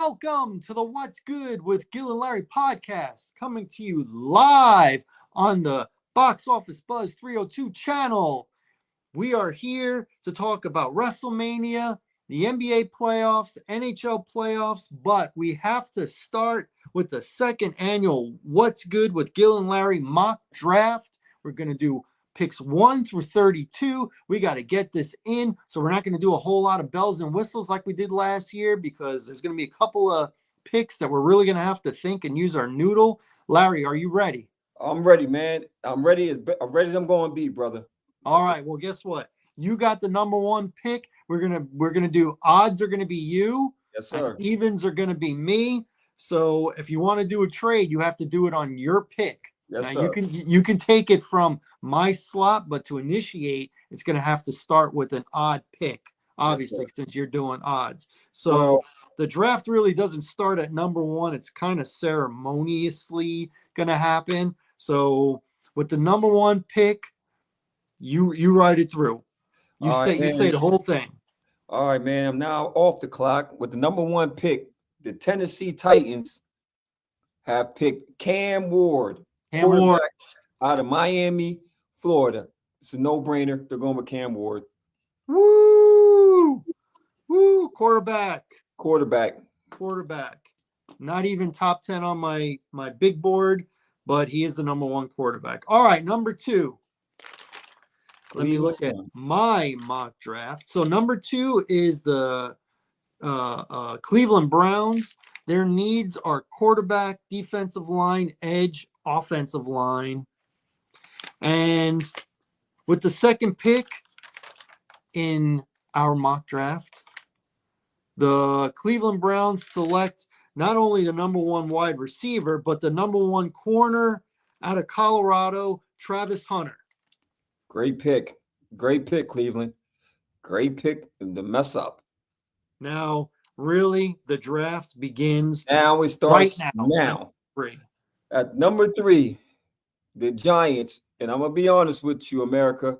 Welcome to the What's Good with Gil and Larry podcast, coming to you live on the Box Office Buzz 302 channel. We are here to talk about WrestleMania, the NBA playoffs, NHL playoffs, but we have to start with the second annual What's Good with Gil and Larry mock draft. We're going to do picks 1 through 32. We got to get this in. So we're not going to do a whole lot of bells and whistles like we did last year because there's going to be a couple of picks that we're really going to have to think and use our noodle. Larry, are you ready? I'm ready, man. I'm ready as I'm going to be, brother. All right. Well, guess what? You got the number one pick. We're gonna do odds are gonna be you. Yes, sir. And evens are gonna be me. So if you want to do a trade, you have to do it on your pick. Yes, now, sir. You can take it from my slot, but to initiate, it's going to have to start with an odd pick, obviously, yes, since you're doing odds. So the draft really doesn't start at number one. It's kind of ceremoniously going to happen. So with the number one pick, you ride it through. You say the whole thing. All right, man. I'm now off the clock with the number one pick. The Tennessee Titans have picked Cam Ward. Quarterback out of Miami, Florida. It's a no-brainer. They're going with Cam Ward. Woo! Woo! Quarterback. Not even top 10 on my big board, but he is the number one quarterback. All right, number two. Let me look at my mock draft. So number two is the Cleveland Browns. Their needs are quarterback, defensive line, edge, offensive line. And with the second pick in our mock draft, the Cleveland Browns select not only the number one wide receiver, but the number one corner out of Colorado, Travis Hunter. Great pick, Cleveland. Great pick to mess up. Now, really, the draft begins now. It starts right now. At number 3, the Giants, and I'm going to be honest with you, America.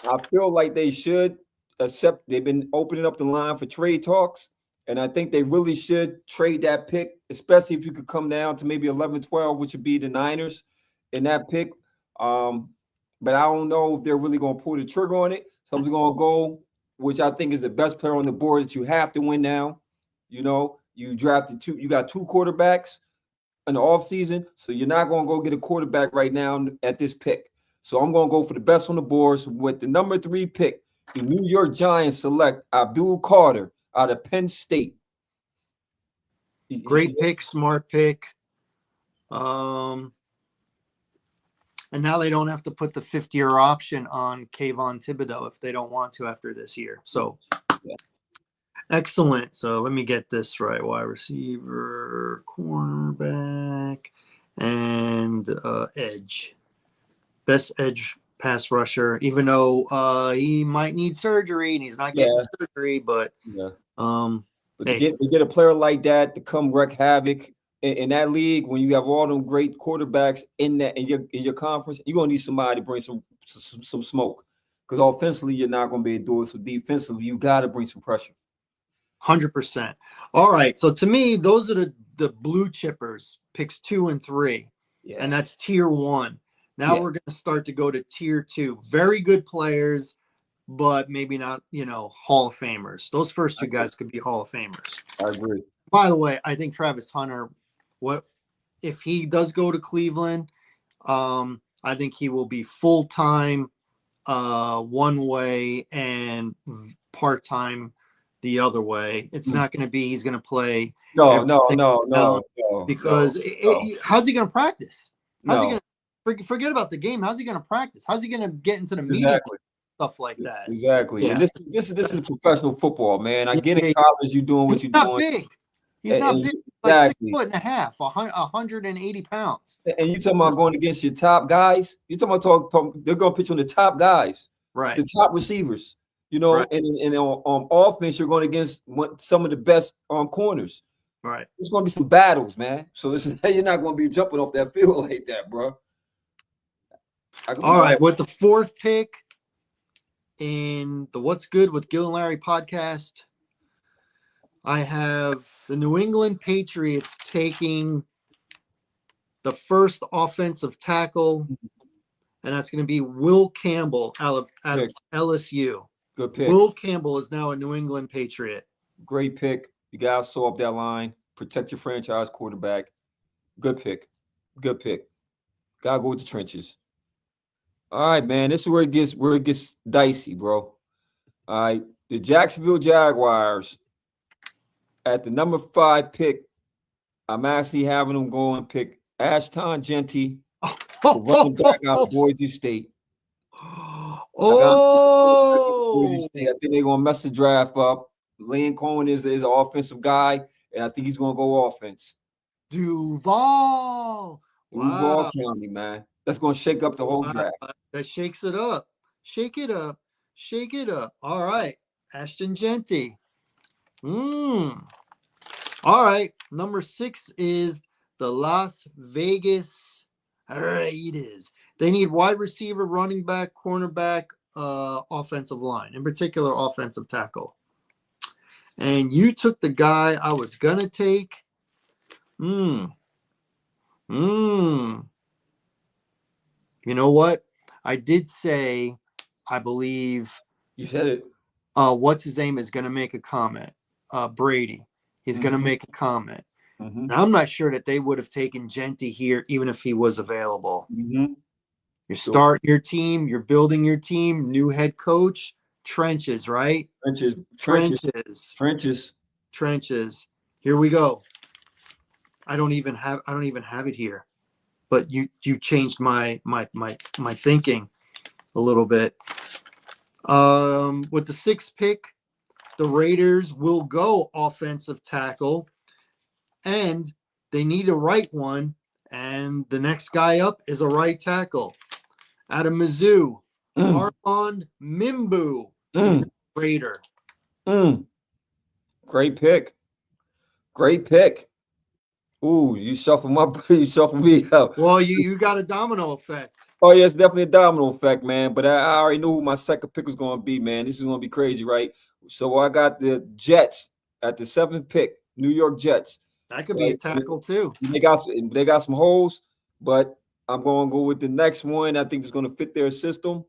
I feel like they should accept. They've been opening up the line for trade talks, and I think they really should trade that pick, especially if you could come down to maybe 11-12, which would be the Niners in that pick. But I don't know if they're really going to pull the trigger on it. So I'm just going to go, which I think is the best player on the board that you have to win now. You know, you drafted you got 2 quarterbacks in the offseason, so you're not going to go get a quarterback right now at this pick. So I'm going to go for the best on the board. So with the number 3 pick, the New York Giants select Abdul Carter out of Penn State. Great pick, smart pick. And now they don't have to put the 50-year option on Kayvon Thibodeau if they don't want to after this year. So excellent. So let me get this right. Wide receiver, cornerback, and edge. Best edge pass rusher, even though he might need surgery and he's not getting surgery, but to get a player like that to come wreak havoc in that league, when you have all them great quarterbacks in your conference, you're gonna need somebody to bring some smoke. Because offensively, you're not gonna be able to do it. So defensively, you got to bring some pressure. 100%. All right. So to me, those are the blue chippers, picks 2 and 3, and that's tier 1. Now we're going to start to go to tier 2. Very good players, but maybe not, Hall of Famers. Those first 2 guys could be Hall of Famers. I agree. By the way, I think Travis Hunter, if he does go to Cleveland, I think he will be full-time one way and part-time the other way. It's not going to be he's going to play. No. Because how's he going to practice? How's he going to forget about the game? How's he going to practice? How's he going to get into the meeting? Stuff like that. Exactly. Yeah. And this is professional football, man. I get in college, you're doing what you're doing. Big. He's not big. Like 6'1.5", 180 pounds. And you talking about going against your top guys? You talking about they're going to pitch on the top guys, right? The top receivers, and on offense you're going against some of the best corners, right? There's going to be some battles, man. So you're not going to be jumping off that field like that, bro. All right, with the 4th pick in the What's Good with Gil and Larry podcast, I have The New England Patriots taking the first offensive tackle, and that's going to be Will Campbell out of LSU. Good pick. Will Campbell is now a New England Patriot. Great pick. You guys sew up that line. Protect your franchise quarterback. Good pick. Good pick. Gotta go with the trenches. All right, man. This is where it gets dicey, bro. All right. The Jacksonville Jaguars at the number 5 pick. I'm actually having them go and pick Ashton Genty, running back out of Boise State. Boise State. I think they're gonna mess the draft up. Lane Cohen is an offensive guy, and I think he's gonna go offense. Duval County, man. That's gonna shake up the whole draft. That shakes it up. Shake it up. Shake it up. All right. Ashton Genty. All right. Number 6 is the Las Vegas Raiders. They need wide receiver, running back, cornerback, offensive line, in particular offensive tackle. And you took the guy I was gonna take. You know what? I did say, I believe you said it. What's his name is gonna make a comment. Brady. He's gonna make a comment. Now, I'm not sure that they would have taken Genty here, even if he was available. You're starting your team, you're building your team, new head coach, trenches, right? Trenches. Here we go. I don't even have it here, but you changed my thinking a little bit. With the 6th pick, the Raiders will go offensive tackle, and they need a right one, and the next guy up is a right tackle. Out of Mizzou, Armand Mimbu, Raider. Great pick. Ooh, you shuffle me up. Well, you got a domino effect. Oh, yeah, it's definitely a domino effect, man. But I already knew who my second pick was going to be, man. This is going to be crazy, right? So I got the Jets at the 7th pick, New York Jets. That could be a tackle, too. They got some holes, but I'm going to go with the next one. I think it's going to fit their system.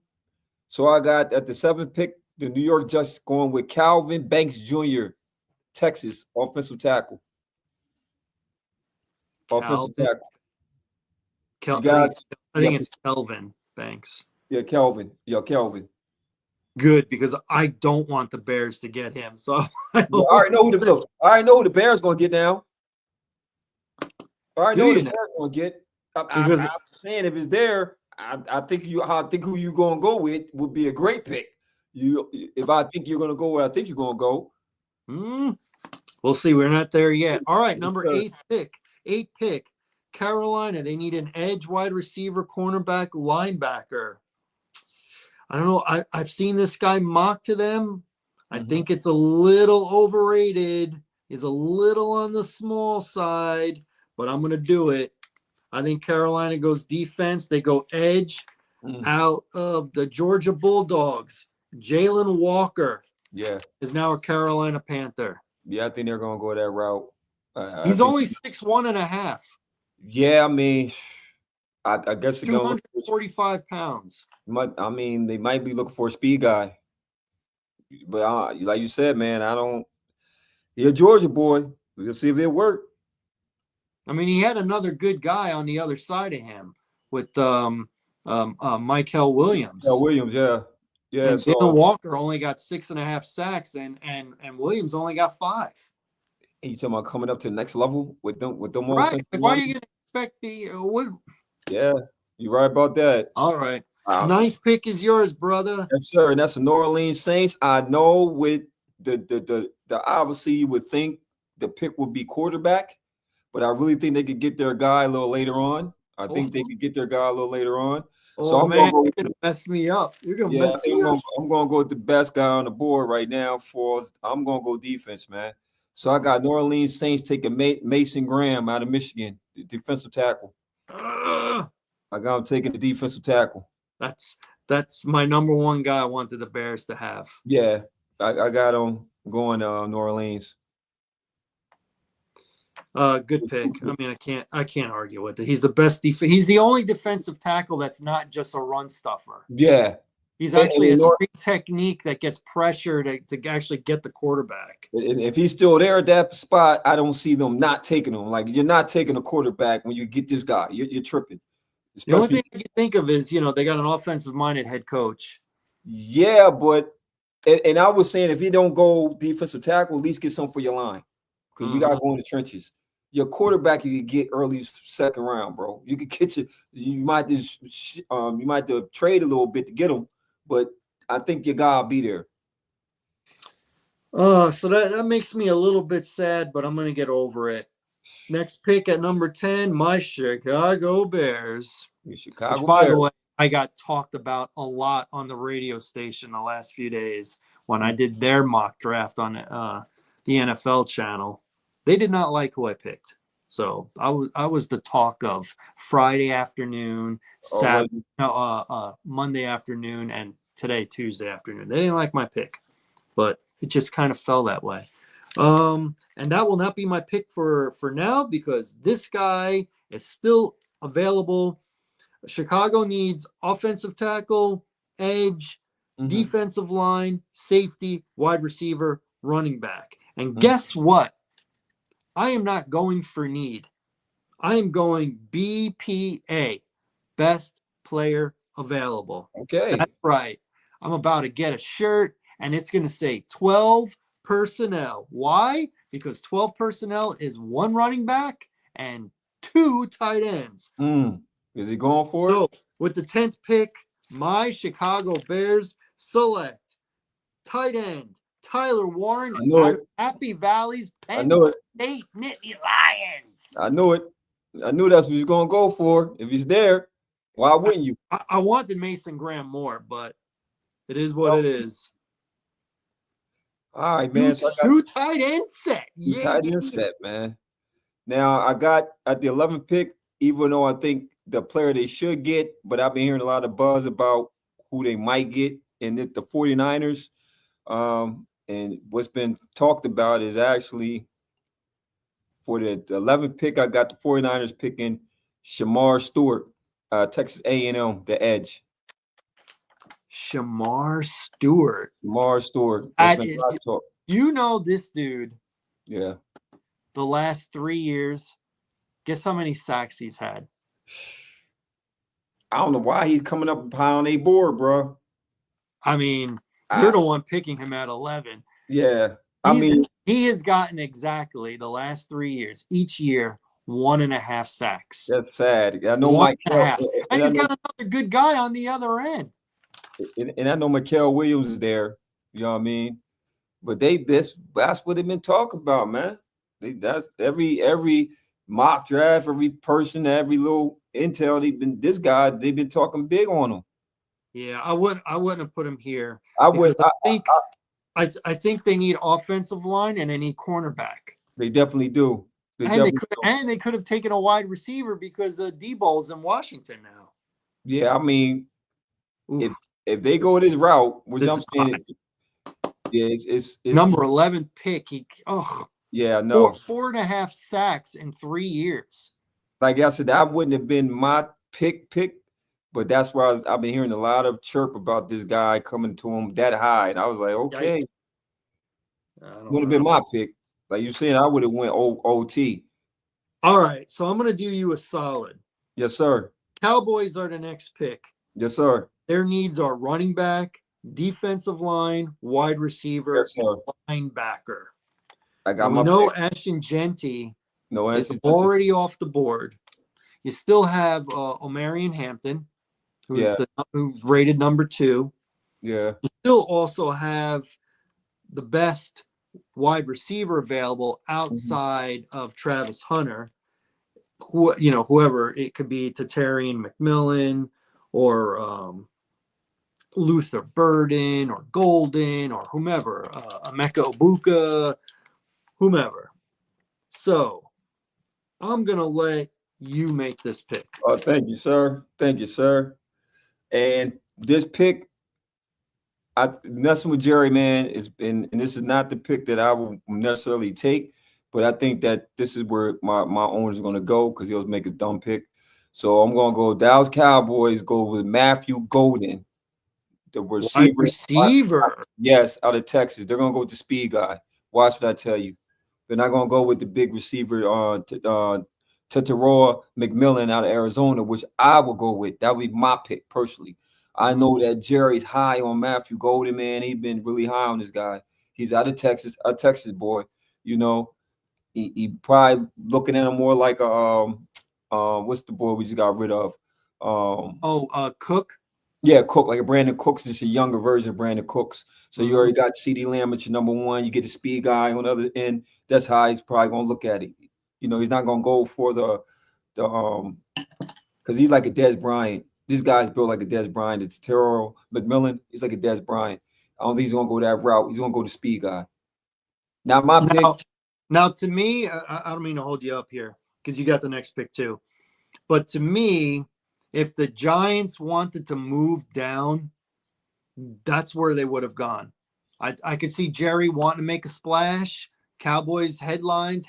So I got at the 7th pick, the New York Jets going with Calvin Banks Jr., Texas, offensive tackle. Offensive tackle. I think it's Kelvin Banks. Yeah, Kelvin. Good, because I don't want the Bears to get him. So I already know who the Bears going to get now. I already know who the Bears going to get. I'm saying if it's there, I think who you're going to go with would be a great pick. If I think you're going to go where I think you're going to go. We'll see. We're not there yet. All right, number 8 pick. Carolina. They need an edge, wide receiver, cornerback, linebacker. I don't know. I've seen this guy mocked to them. I think it's a little overrated. He's a little on the small side, but I'm going to do it. I think Carolina goes defense. They go edge out of the Georgia Bulldogs. Jalen Walker is now a Carolina Panther. Yeah, I think they're going to go that route. He's only 6'1.5". Yeah, I mean, I guess 245 pounds. They might be looking for a speed guy. But like you said, man, he's a Georgia boy. We'll see if it works. I mean, he had another good guy on the other side of him with Michael Williams. Yeah. And Jalen Walker only got 6.5 sacks, and Williams only got 5. And you talking about coming up to the next level with them right? Why are you going to expect Yeah, you're right about that. All right. 9th pick is yours, brother. Yes, sir. And that's the New Orleans Saints. I know with the obviously you would think the pick would be quarterback, but I really think they could get their guy a little later on. I'm going you're gonna mess me up. You're gonna mess me up. I'm gonna go with the best guy on the board right now. I'm gonna go defense, man. So I got New Orleans Saints taking Mason Graham out of Michigan, the defensive tackle. I got him taking the defensive tackle. That's my number one guy I wanted the Bears to have. Yeah, I got him going New Orleans. Good pick. I mean, I can't argue with it. He's the best he's the only defensive tackle that's not just a run stuffer. Yeah. He's actually a great technique that gets pressure to actually get the quarterback. And if he's still there at that spot, I don't see them not taking him. Like, you're not taking a quarterback when you get this guy. You're tripping. The only thing I can think of is, they got an offensive-minded head coach. Yeah, but and I was saying, if you don't go defensive tackle, at least get some for your line, because we got to go in the trenches. Your quarterback you could get early second round, bro. You could get you might trade a little bit to get him, but I think your guy will be there. So that makes me a little bit sad, but I'm gonna get over it. Next pick at number 10, my Chicago Bears. Which, by the way, I got talked about a lot on the radio station the last few days when I did their mock draft on the NFL channel. They did not like who I picked. So I was the talk of Friday afternoon, Monday afternoon, and today, Tuesday afternoon. They didn't like my pick, but it just kind of fell that way. And that will not be my pick for now, because this guy is still available. Chicago needs offensive tackle, edge, defensive line, safety, wide receiver, running back. And guess what? I am not going for need. I am going BPA, best player available. Okay. That's right. I'm about to get a shirt, and it's going to say 12 personnel. Why? Because 12 personnel is 1 running back and 2 tight ends. Is he going for it? So, with the 10th pick, my Chicago Bears select tight end Tyler Warren out of Happy Valley's Penn State Nittany Lions. I knew it. I knew that's what he's going to go for. If he's there, why wouldn't you? I wanted Mason Graham more, but it is what it is. All right, man. Two tight end set. Tight end set, man. Now, I got at the 11th pick, even though I think the player they should get, but I've been hearing a lot of buzz about who they might get in the 49ers. And what's been talked about is actually for the 11th pick, I got the 49ers picking Shamar Stewart, Texas A&M, the edge. Shamar Stewart. Do you know this dude? Yeah. The last 3 years, guess how many sacks he's had? I don't know why he's coming up high on a board, bro. I mean, you're the one picking him at 11. Yeah. He has gotten exactly the last 3 years, each year, 1.5 sacks. That's sad. I know Mike. And he's got another good guy on the other end. And I know Mikael Williams is there. You know what I mean? But that's what they've been talking about, man. That's every mock draft, every person, every little intel. They've been talking big on him. Yeah, I wouldn't have put him here. I think they need offensive line and they need cornerback. They definitely do. They could have taken a wide receiver because D-Ball's in Washington now. Yeah, I mean, if they go this route, which I'm saying, it's number 11 pick. Yeah, no. 4.5 sacks in 3 years. Like I said, that wouldn't have been my pick, but that's where I've been hearing a lot of chirp about this guy coming to him that high, and I was like, okay, would have been my pick. Like you said, I would have went OT. All right, so I'm gonna do you a solid. Yes, sir. Cowboys are the next pick. Yes, sir. Their needs are running back, defensive line, wide receiver, linebacker. I got my pick. Ashton Genty is already off the board. You still have Omarion Hampton, who's rated number 2. Yeah. You still also have the best wide receiver available outside of Travis Hunter. Whoever it could be, Tatarian McMillan or Luther Burden or Golden or whomever, Emeka Obuka, whomever. So I'm going to let you make this pick. Oh, thank you, sir. Thank you, sir. And this pick, messing with Jerry, man, and this is not the pick that I will necessarily take, but I think that this is where my owner's going to go because he'll make a dumb pick. So I'm going to go Dallas Cowboys, go with Matthew Golden, the Wide receiver. receiver. Yes, out of Texas. They're going to go with the speed guy. Watch what I tell you. They're not going to go with the big receiver Tataroa McMillan out of Arizona, which I will go with. That would be my pick personally. I know that Jerry's high on Matthew Golden, man. He's been really high on this guy. He's out of Texas, a Texas boy. You know, he probably looking at him more like what's the boy we just got rid of? Cook. Yeah, Cook, like a Brandon Cooks, just a younger version of Brandon Cooks. So you already got CeeDee Lamb at your number one. You get the speed guy on the other end. That's how he's probably gonna look at it. You know, he's not gonna go for the because he's like a Dez Bryant. This guy's built like a Dez Bryant. It's Terrell McMillan. He's like a Dez Bryant. I don't think he's gonna go that route. He's gonna go the speed guy. Now my pick. Now to me, I don't mean to hold you up here because you got the next pick too. But to me, if the Giants wanted to move down, that's where they would have gone. I could see Jerry wanting to make a splash. Cowboys headlines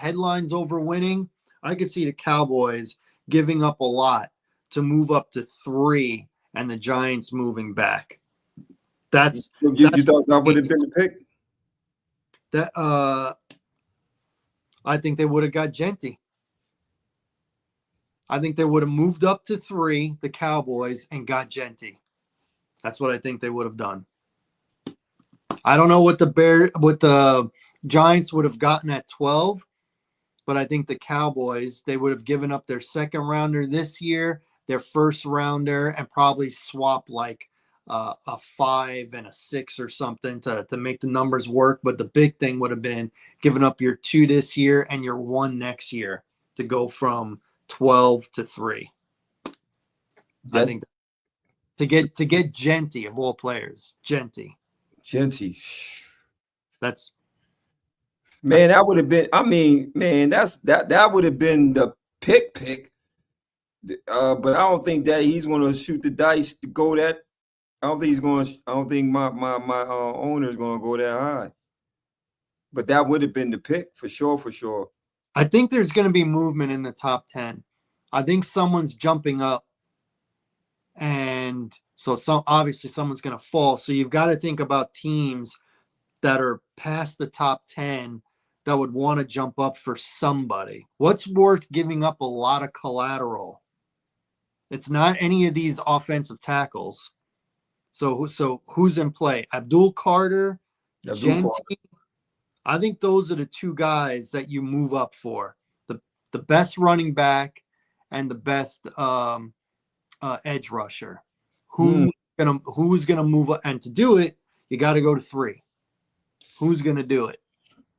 over winning. I could see the Cowboys giving up a lot to move up to 3 and the Giants moving back. You thought that would have been the pick? That I think they would have got Genty. I think they would have moved up to 3, the Cowboys, and got Genty. That's what I think they would have done. I don't know what the Giants would have gotten at 12, but I think the Cowboys, they would have given up their second rounder this year, their first rounder, and probably swap like a 5 and a 6 or something to make the numbers work. But the big thing would have been giving up your 2 this year and your 1 next year to go from 12 to 3. I think to get Genty of all players, Genty. That's man. That would have been. I mean, man, that would have been the pick. But I don't think that he's going to shoot the dice to go that. I don't think he's going. I don't think my owner is going to go that high. But that would have been the pick for sure. For sure. I think there's going to be movement in the top 10. I think someone's jumping up, and so obviously someone's going to fall. So you've got to think about teams that are past the top 10 that would want to jump up for somebody. What's worth giving up a lot of collateral? It's not any of these offensive tackles. So who's in play? Abdul Carter, Genty. I think those are the 2 guys that you move up for. The best running back and the best edge rusher. Who's gonna move up? And to do it, you got to go to 3. Who's gonna do it?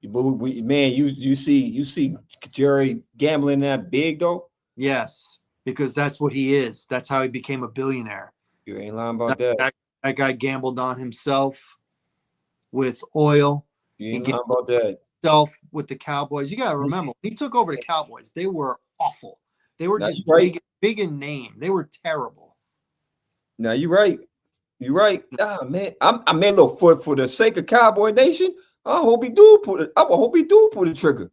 But man, you see Jerry gambling that big though. Yes, because that's what he is. That's how he became a billionaire. You ain't lying about that. That guy gambled on himself with oil. You ain't lying about that. Himself with the Cowboys. You got to remember, when he took over the Cowboys, they were awful. They were just big in name. They were terrible. Now you're right. You're right. Ah, man, I mean, look, for the sake of Cowboy Nation, I hope he do put the trigger.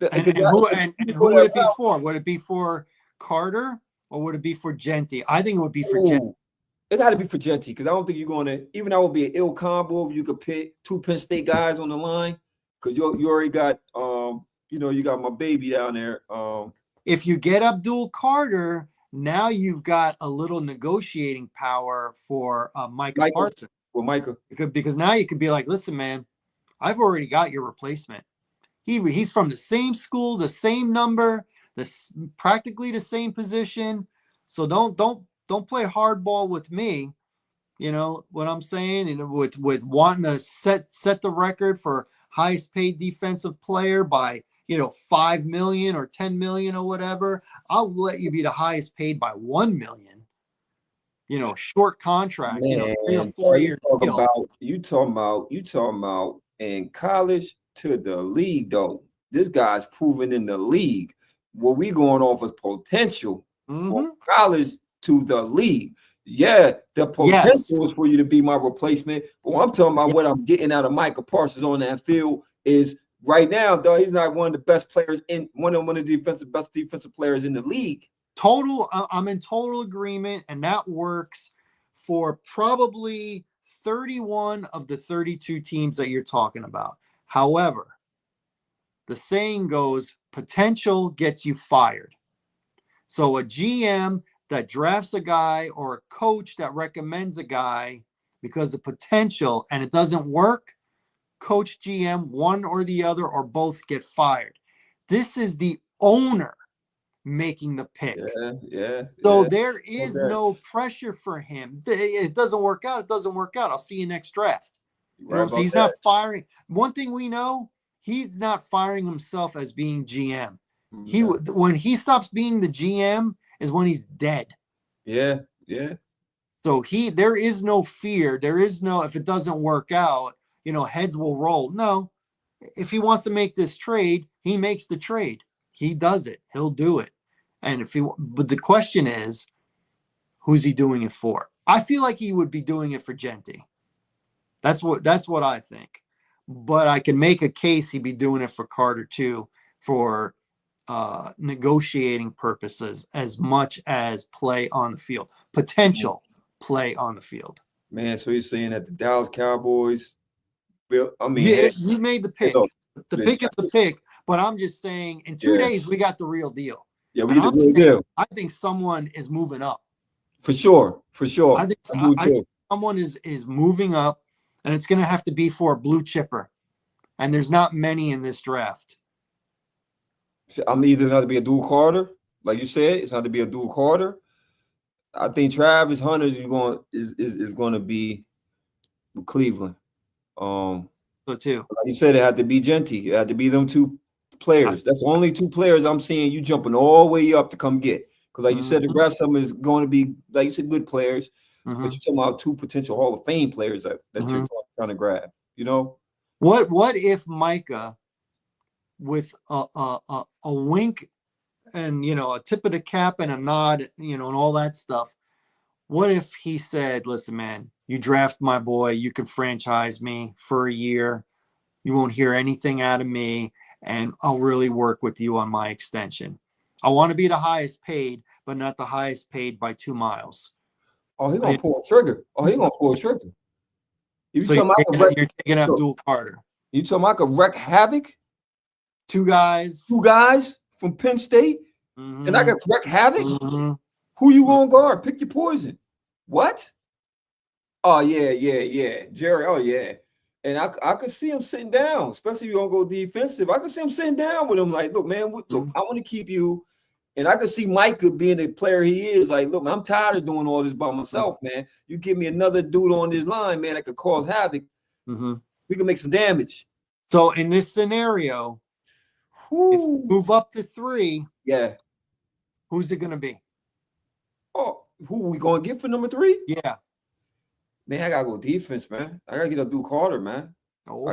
And who would it be for? Would it be for Carter or would it be for Genty? I think it would be for Genty. It got to be for Genty because I don't think you're going to. Even that would be an ill combo if you could pick 2 Penn State guys on the line because you already got you got my baby down there. If you get Abdul Carter, now you've got a little negotiating power for Micah Parsons. Well, Micah, because now you could be like, listen, man, I've already got your replacement. He's from the same school, the same number, practically the same position. So don't play hardball with me. You know what I'm saying? You know, with wanting to set the record for highest paid defensive player by 5 million or 10 million or whatever. I'll let you be the highest paid by 1 million. Short contract. Man, 3 or 4 years. You talking about in college to the league though. This guy's proven in the league. What we going off is potential from college to the league. Yeah, the potential is for you to be my replacement. But what I'm talking about, what I'm getting out of Micah Parsons on that field is right now, though, he's not one of the best players in one of the best defensive players in the league. I'm in total agreement, and that works for probably 31 of the 32 teams that you're talking about. However, the saying goes, potential gets you fired. So a GM that drafts a guy or a coach that recommends a guy because of potential and it doesn't work, coach, GM, one or the other or both get fired. This is the owner making the pick. So there is no pressure for him. It doesn't work out. It doesn't work out. I'll see you next draft. You know, so he's not firing. One thing we know, he's not firing himself as being GM. When he stops being the GM is when he's dead. Yeah. So there is no fear. There is no, if it doesn't work out, you know, heads will roll. No, if he wants to make this trade, he makes the trade. He does it. He'll do it. And but the question is, who's he doing it for? I feel like he would be doing it for Genty. That's what I think. But I can make a case he'd be doing it for Carter too, for negotiating purposes as much as play on the field, potential play on the field. Man, so you're saying that the Dallas Cowboys, you made the pick. The pick is the pick, but I'm just saying in 2 days we got the real deal. Yeah, we get the real deal. I think someone is moving up. For sure. I think someone is moving up, and it's going to have to be for a blue chipper. And there's not many in this draft. I'm either going to be a dual Carter, like you said. It's going to be a dual Carter. I think Travis Hunter is going to be with Cleveland. So too. Like you said, it had to be Genty. It had to be them two players. That's the only two players I'm seeing you jumping all the way up to come get. Because like you said, the rest of them is going to be, like you said, good players. But you're talking about two potential Hall of Fame players that you're trying to grab. You know? What if Micah, with a wink and, you know, a tip of the cap and a nod, you know, and all that stuff, what if he said, listen, man, you draft my boy, you can franchise me for a year. You won't hear anything out of me, and I'll really work with you on my extension. I want to be the highest paid, but not the highest paid by 2 miles. Oh, he's going to pull a trigger. You're taking Abdul Carter. You talking about I could wreak havoc? Two guys from Penn State, and I could wreak havoc? Who you going to guard? Pick your poison. What? Oh, yeah. Jerry, oh, yeah. And I could see him sitting down, especially if you're going to go defensive. I could see him sitting down with him like, look, man, I want to keep you. And I could see Micah being the player he is. Like, look, man, I'm tired of doing all this by myself, man. You give me another dude on this line, man, that could cause havoc. We can make some damage. So in this scenario, if you move up to 3, who's it going to be? Oh, who we going to get for number 3? Yeah. Man, I got to go defense, man. I got to get a Duke Carter, man. Oh.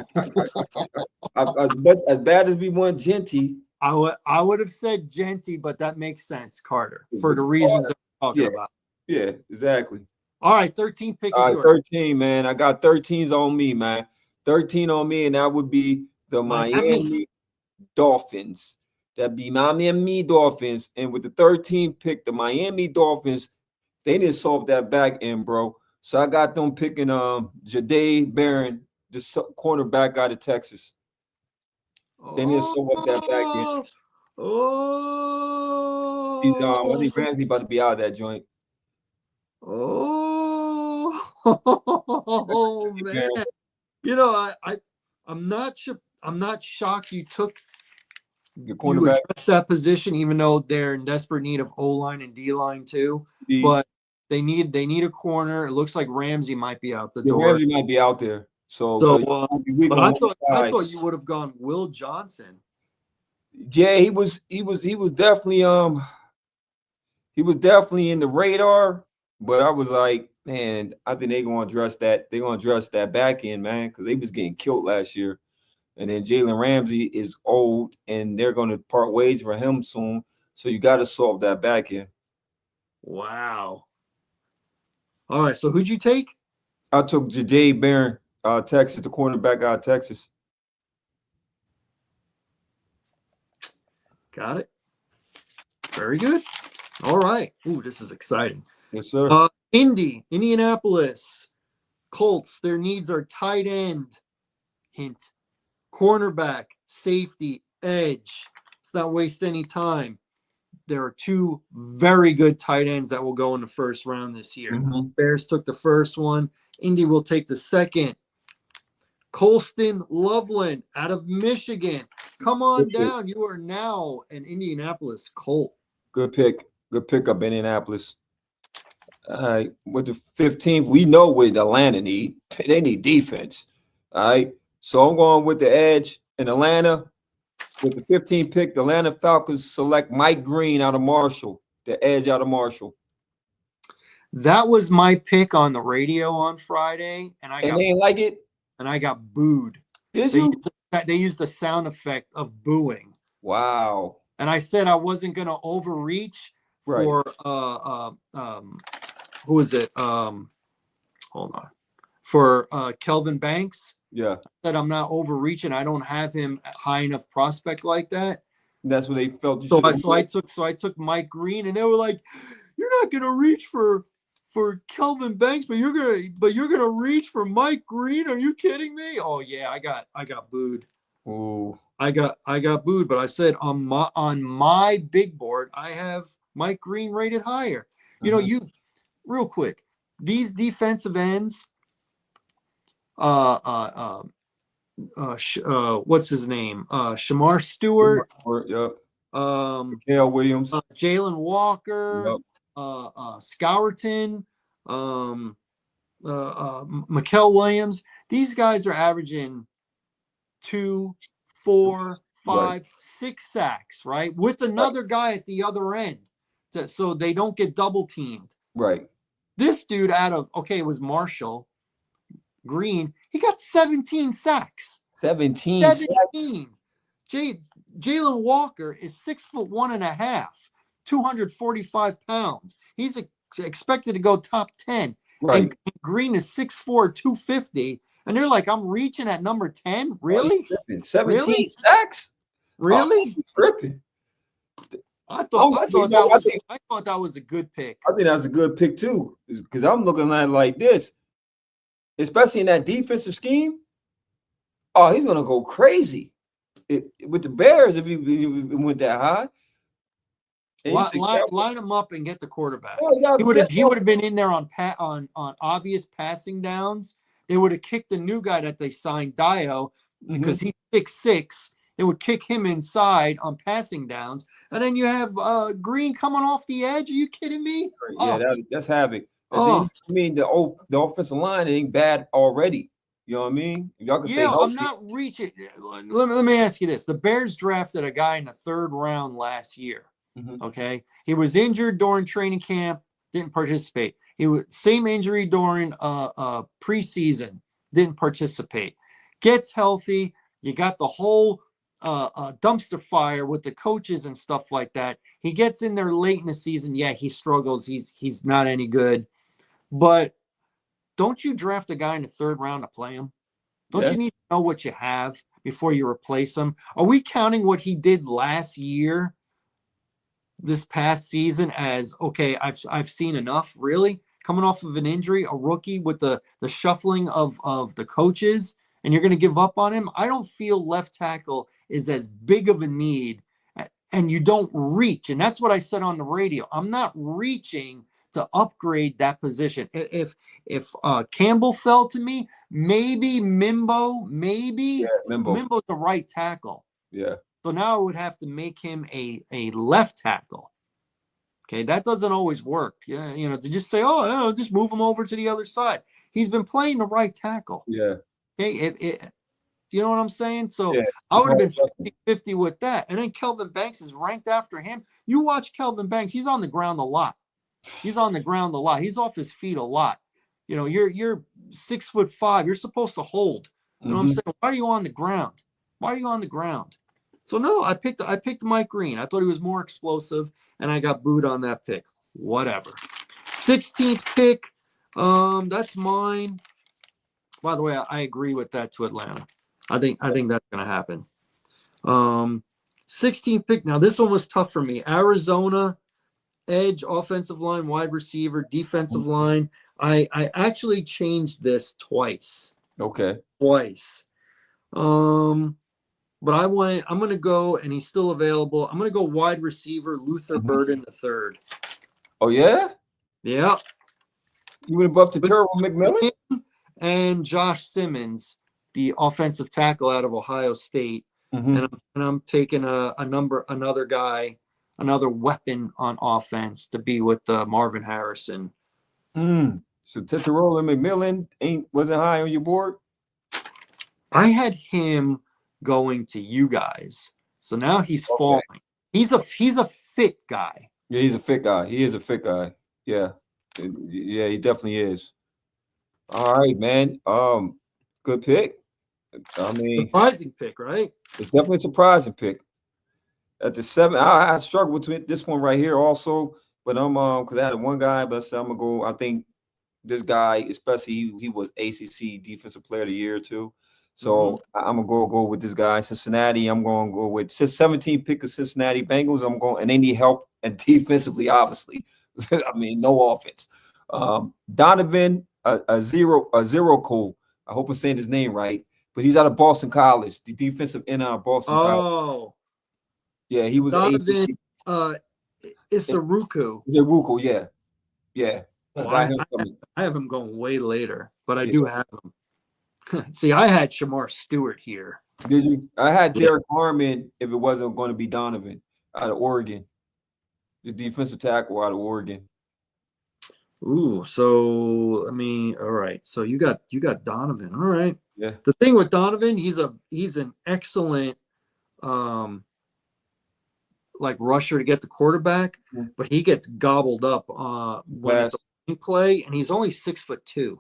As bad as we want Genty, I would have said Genty, but that makes sense, Carter, for the reasons that we're talking about. Yeah, exactly. All right, 13 pick. All right, 13, man. I got 13s on me, man. 13 on me, and that would be the Miami Dolphins. That'd be Miami Dolphins. And with the 13th pick, the Miami Dolphins, they didn't solve that back end, bro. So I got them picking Jahdae Barron, the cornerback out of Texas. They didn't solve up that back end. I think Ramsey about to be out of that joint. Oh man. You know, I'm not shocked you took your cornerback. You addressed that position, even though they're in desperate need of O-line and D-line too. But they need a corner. It looks like Ramsey might be out the door. Ramsey might be out there. But I thought you would have gone Will Johnson. Yeah, he was definitely in the radar. But I was like, man, I think they're gonna address that. They're gonna address that back end, man, because they was getting killed last year. And then Jalen Ramsey is old, and they're gonna part ways for him soon. So you got to solve that back end. Wow. All right. So who'd you take? I took Jahdae Barron, Texas, the cornerback out of Texas. Got it. Very good. All right. Ooh, this is exciting. Yes, sir. Indianapolis Colts. Their needs are tight end. Hint. Cornerback, safety, edge. Let's not waste any time. There are two very good tight ends that will go in the first round this year. Mm-hmm. Bears took the first one. Indy will take the second. Colston Loveland out of Michigan. Come on down. You are now an Indianapolis Colt. Good pick. Good pick up Indianapolis. All right. With the 15th, we know what Atlanta need. They need defense. All right. So I'm going with the edge in Atlanta. With the 15th pick, the Atlanta Falcons select Mike Green out of Marshall, the edge out of Marshall. That was my pick on the radio on Friday, and they ain't like it. And I got booed. Did you? They used the sound effect of booing. Wow. And I said I wasn't going to overreach for who is it? Hold on. For Kelvin Banks. Yeah. I said I'm not overreaching. I don't have him at high enough prospect like that. And that's what they felt you should. So I took Mike Green, and they were like, "You're not going to reach for Kelvin Banks, but you're gonna reach for Mike Green. Are you kidding me?" Oh yeah, I got booed. Ooh. I got booed, but I said on my big board, I have Mike Green rated higher. You know, you real quick, these defensive ends, what's his name? Shamar Stewart. Yep. Mikhail Williams. Jalen Walker. Yep. Scourton, Mikhail Williams. These guys are averaging 2, 4, 5, 6 sacks, right? With another guy at the other end, so they don't get double teamed. Right. This dude it was Marshall Green. He got 17 sacks. 17. Jalen Walker is 6'1.5". 245 pounds. He's expected to go top 10. Right. And Green is 6'4", 250. And they're like, I'm reaching at number 10? Really? 17 sacks? Really? Tripping. I thought that was a good pick. I think that's a good pick too. Because I'm looking at it like this. Especially in that defensive scheme. Oh, he's gonna go crazy. With the Bears, if he went that high. Line him up and get the quarterback. He would have been in there on obvious passing downs. They would have kicked the new guy that they signed, Dio, because he's 6'6". They would kick him inside on passing downs, and then you have Green coming off the edge. Are you kidding me? Yeah, that's havoc. Then, I mean, the offensive line ain't bad already. You know what I mean? Y'all can say I'm not reaching. Let me ask you this: the Bears drafted a guy in the 3rd round last year. Okay, he was injured during training camp, didn't participate. He was same injury during preseason, didn't participate. Gets healthy, you got the whole dumpster fire with the coaches and stuff like that. He gets in there late in the season. Yeah, he struggles. He's not any good. But don't you draft a guy in the 3rd round to play him? Don't you need to know what you have before you replace him? Are we counting what he did last year? This past season as okay, I've seen enough. Really, coming off of an injury, a rookie with the shuffling of the coaches, and you're going to give up on him. I don't feel left tackle is as big of a need, and you don't reach. And that's what I said on the radio. I'm not reaching to upgrade that position. If Campbell fell to me, maybe Mimbo's the right tackle. Yeah. So now I would have to make him a left tackle. Okay, that doesn't always work. Yeah, to just say, just move him over to the other side. He's been playing the right tackle. Yeah. Okay, you know what I'm saying? So I would have been 50-50 with that. And then Kelvin Banks is ranked after him. You watch Kelvin Banks, he's on the ground a lot. He's off his feet a lot. You're 6'5". You're supposed to hold. You know what I'm saying? Why are you on the ground? So no, I picked Mike Green. I thought he was more explosive, and I got booed on that pick. Whatever. 16th pick. That's mine. By the way, I agree with that to Atlanta. I think that's gonna happen. 16th pick. Now, this one was tough for me. Arizona, edge, offensive line, wide receiver, defensive line. I actually changed this twice. Okay. Twice. But I'm going to go, and he's still available. I'm going to go wide receiver, Luther Burden III. Oh, yeah? Yeah. You went above to Turbo McMillan? And Josh Simmons, the offensive tackle out of Ohio State. And I'm taking another guy, another weapon on offense to be with Marvin Harrison. So Tetarola McMillan wasn't high on your board? I had him going to you guys. So now he's falling. He's a fit guy. Yeah, he's a fit guy. He is a fit guy. Yeah. Yeah, he definitely is. All right, man. Good pick. I mean, surprising pick, right? It's definitely a surprising pick. At the 7, I struggled with this one right here also, but I'm because I had one guy, but I said I'm gonna go. I think this guy, especially he was ACC Defensive Player of the Year too. So I'm gonna go with this guy, Cincinnati. I'm gonna go with 17 pick of Cincinnati Bengals. I'm going, and they need help and defensively, obviously. I mean, no offense. Donovan a zero cool. I hope I'm saying his name right, but he's out of Boston College, the defensive end out of Boston College. Oh, yeah, he was Donovan. ACC. Isaruku. Isaruku, yeah. I have him going way later, but I do have him. See, I had Shamar Stewart here. Did you? I had Derek Harmon if it wasn't going to be Donovan out of Oregon, the defensive tackle out of Oregon. Ooh, so all right. So you got Donovan. All right. Yeah. The thing with Donovan, he's an excellent like rusher to get the quarterback, but he gets gobbled up when it's a play, and he's only 6'2".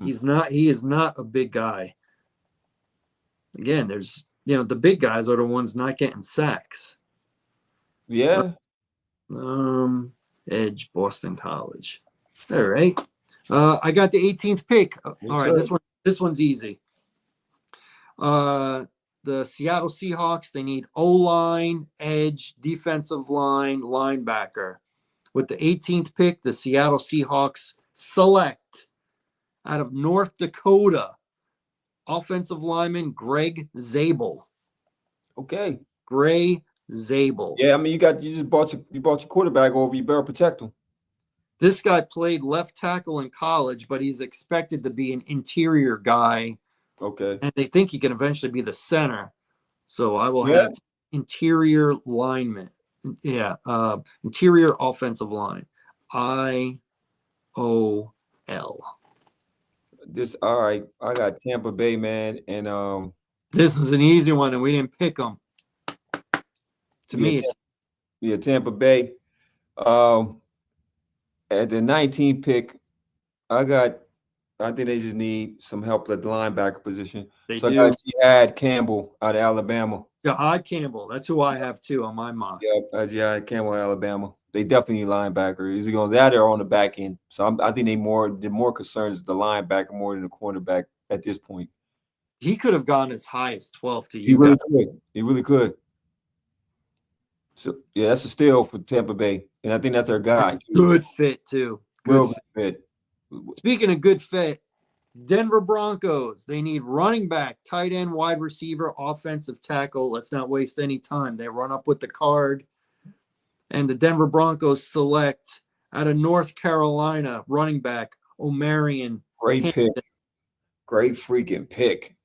He is not a big guy. Again, there's the big guys are the ones not getting sacks. Yeah. Edge, Boston College. All right. I got the 18th pick. All right, this one's easy. The Seattle Seahawks, they need O-line, edge, defensive line, linebacker. With the 18th pick, the Seattle Seahawks select out of North Dakota offensive lineman Greg Zabel. Okay. Gray Zabel. Yeah, I mean you bought your quarterback over, you better protect him. This guy played left tackle in college, but he's expected to be an interior guy. Okay. And they think he can eventually be the center. So I will have interior lineman. Yeah. Interior offensive line. IOL. All right. I got Tampa Bay, man. And this is an easy one, and we didn't pick them. To me, it's Tampa Bay. At the 19th pick, I think they just need some help at the linebacker position. I got Jihad Campbell out of Alabama. Jihad Campbell. That's who I have too on my mock. Yeah, Jihad Campbell, Alabama. They definitely need linebacker. Is he going that or on the back end? So I think they're more concerned is the linebacker more than the cornerback at this point. He could have gone as high as 12 to you. He really could. He really could. So yeah, that's a steal for Tampa Bay, and I think that's their guy. Good fit too. Good fit. Speaking of good fit, Denver Broncos, they need running back, tight end, wide receiver, offensive tackle. Let's not waste any time. They run up with the card. And the Denver Broncos select out of North Carolina running back, Omarion. Great pick. Great freaking pick.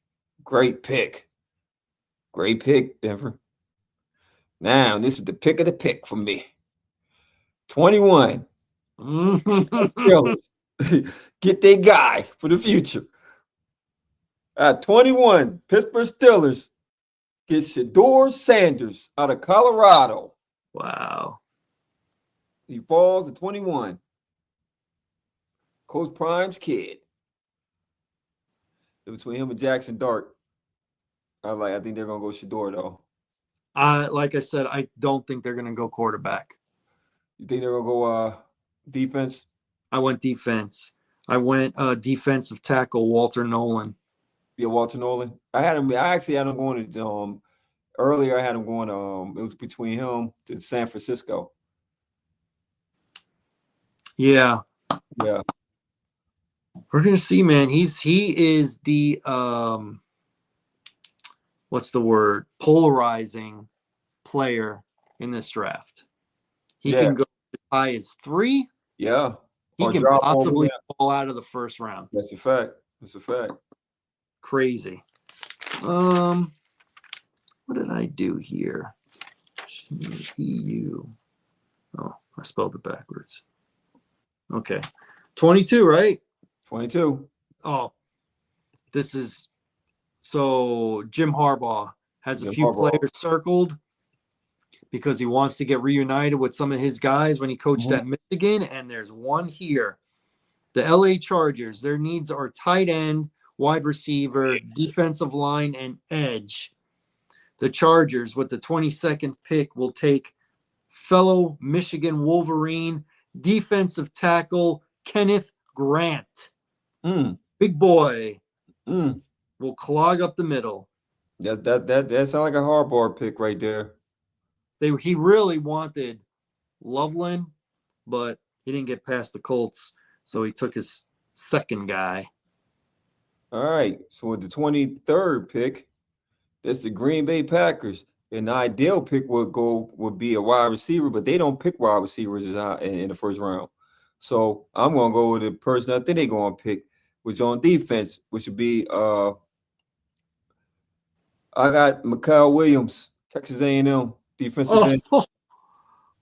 Great pick. Great pick, Denver. Now, this is the pick of the pick for me. 21. Get their guy for the future. At 21, Pittsburgh Steelers get Shedeur Sanders out of Colorado. Wow. He falls to 21. Coach Prime's kid. Between him and Jackson Dart. I think they're gonna go Shedeur though. Like I said, I don't think they're gonna go quarterback. You think they're gonna go defense? I went defense. I went defensive tackle Walter Nolan. Yeah, Walter Nolan. I actually had him going to earlier I had him going. It was between him to San Francisco. Yeah. Yeah. We're gonna see, man. He is the what's the word? Polarizing player in this draft. He Yeah. can go as high as 3. Yeah. He Or can drop all the possibly way. fall out of the first round. That's a fact. That's a fact. Crazy. What did I do here? EU. Oh, I spelled it backwards. Okay. 22, right? 22. Oh, this is so Jim Harbaugh has a Jim few Harbaugh. players circled because he wants to get reunited with some of his guys when he coached at Michigan. And there's one here. The LA Chargers, their needs are tight end, wide receiver, defensive line, and edge. The Chargers, with the 22nd pick, will take fellow Michigan Wolverine defensive tackle Kenneth Grant. Big boy will clog up the middle. That sounds like a Harbaugh pick right there. He really wanted Loveland, but he didn't get past the Colts, so he took his second guy. All right. So with the 23rd pick, that's the Green Bay Packers. An ideal pick would be a wide receiver, but they don't pick wide receivers in the first round. So I'm gonna go with the person I think they're gonna pick, which on defense, which would be I got Mikael Williams, Texas A&M defensive end.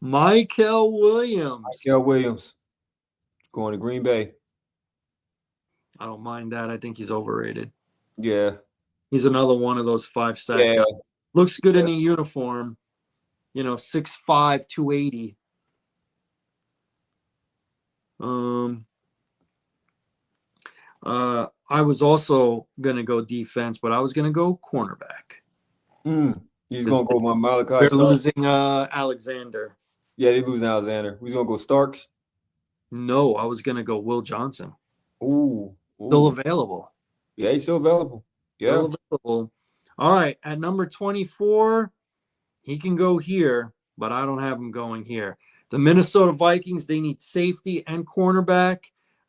Mikael Williams. Mikael Williams going to Green Bay. I don't mind that. I think he's overrated. Yeah. He's another one of those 5-sack guys. Looks good in a uniform. 6'5", 280. I was also gonna go defense, but I was gonna go cornerback. He's gonna go my Malachi. They're losing Alexander. Yeah, they're losing Alexander. Who's gonna go Starks? No, I was gonna go Will Johnson. Ooh. Still available. Yeah, he's still available. Yeah. Still available. All right, at number 24, he can go here, but I don't have him going here. The Minnesota Vikings, they need safety and cornerback,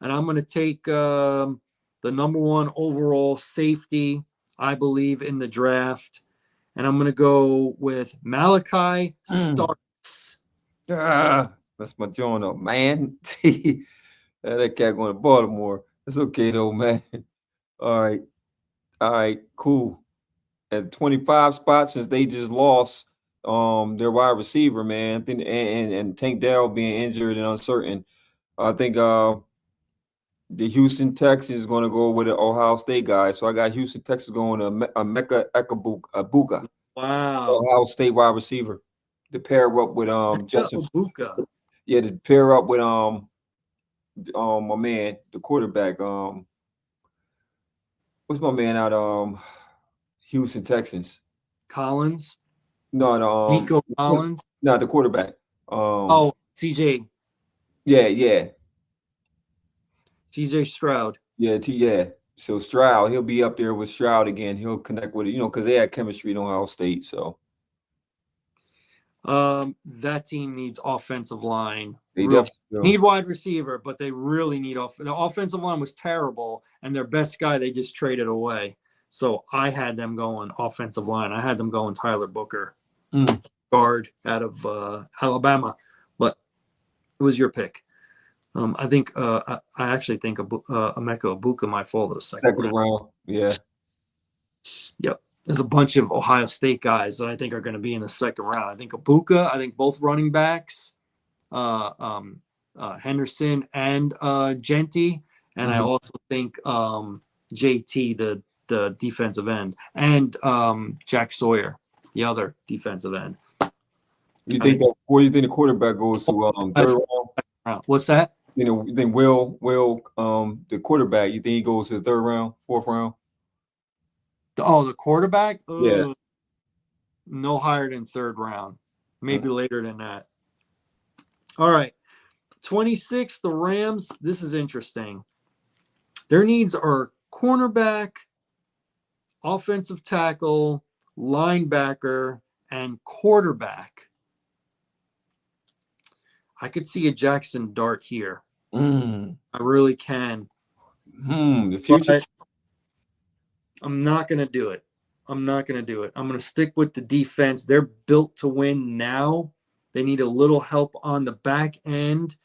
and I'm going to take the number 1 overall safety, I believe, in the draft, and I'm going to go with Malachi Starks. That's my joint up, man. That cat going to Baltimore. That's okay though, man. All right, cool. At 25 spots, since they just lost their wide receiver, man. I think and Tank Dell being injured and uncertain. I think the Houston Texans is going to go with the Ohio State guy. So I got Houston Texans going to Emeka Egbuka. Wow. Ohio State wide receiver. To pair up with Justin. Egbuka. Yeah, to pair up with my man, the quarterback. What's my man out Houston Texans? Collins. No, Nico Collins. No, the quarterback. CJ. Yeah. CJ Stroud. Yeah. So Stroud, he'll be up there with Stroud again. He'll connect with it, because they had chemistry in Ohio State. So that team needs offensive line. They definitely need wide receiver, but they really need the offensive line was terrible, and their best guy they just traded away. So I had them going offensive line. I had them going Tyler Booker, guard out of Alabama, but it was your pick. I think I actually think Emeka Egbuka might fall to the second round. Yeah. Yep. There's a bunch of Ohio State guys that I think are going to be in the second round. I think Egbuka, I think both running backs, Henderson and Genty, and I also think JT, the defensive end, and Jack Sawyer, the other defensive end. You think where do you think the quarterback goes to third round? What's that? You think Will the quarterback, you think he goes to the third round, fourth round? The quarterback? Yeah. No higher than third round. Maybe later than that. All right. 26, the Rams. This is interesting. Their needs are cornerback, offensive tackle, linebacker, and quarterback. I could see a Jackson Dart here. I really can. The future. But I'm not going to do it. I'm going to stick with the defense. They're built to win now. They need a little help on the back end.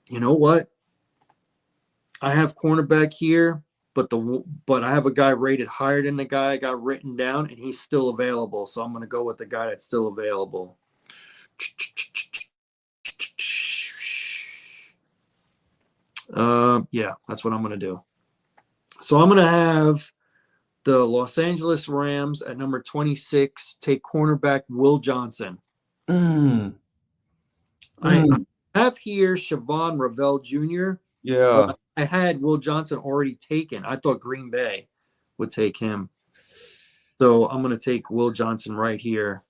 You know what? I have cornerback here, but I have a guy rated higher than the guy I got written down, and he's still available. So I'm going to go with the guy that's still available. Yeah, that's what I'm going to do. So I'm going to have the Los Angeles Rams at number 26 take cornerback Will Johnson. I have here Siobhan Ravel Jr. Yeah. But I had Will Johnson already taken. I thought Green Bay would take him. So I'm going to take Will Johnson right here.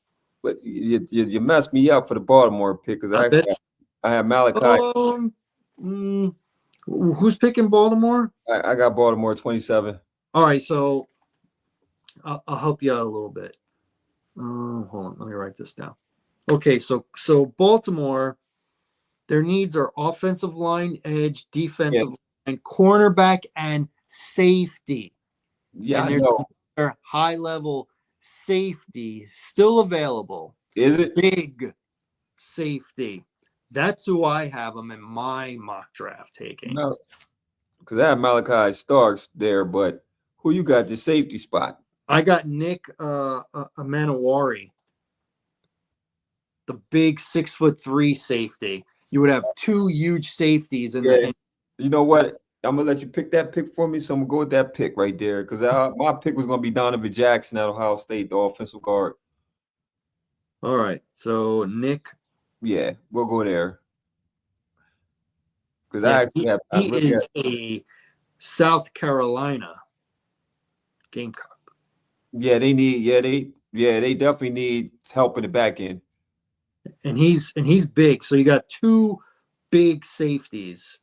But you messed me up for the Baltimore pick because I have Malachi. Who's picking Baltimore? I got Baltimore 27. All right, so I'll help you out a little bit. Hold on, let me write this down. Okay, so Baltimore, their needs are offensive line, edge, defensive line, cornerback, and safety. Yeah, and I know. Their high-level safety still available. Is it? Big safety. That's who I have them in my mock draft taking. No, because I have Malachi Starks there, but who you got the safety spot? I got Nick Manawari, the big 6'3" safety. You would have two huge safeties in the. You know what? I'm gonna let you pick that pick for me, so I'm gonna go with that pick right there because my pick was gonna be Donovan Jackson at Ohio State, the offensive guard. All right, so Nick. Yeah, we'll go there. Because I actually have. He is a South Carolina Gamecock. Yeah, they need. They definitely need help in the back end. And he's big. So you got two big safeties,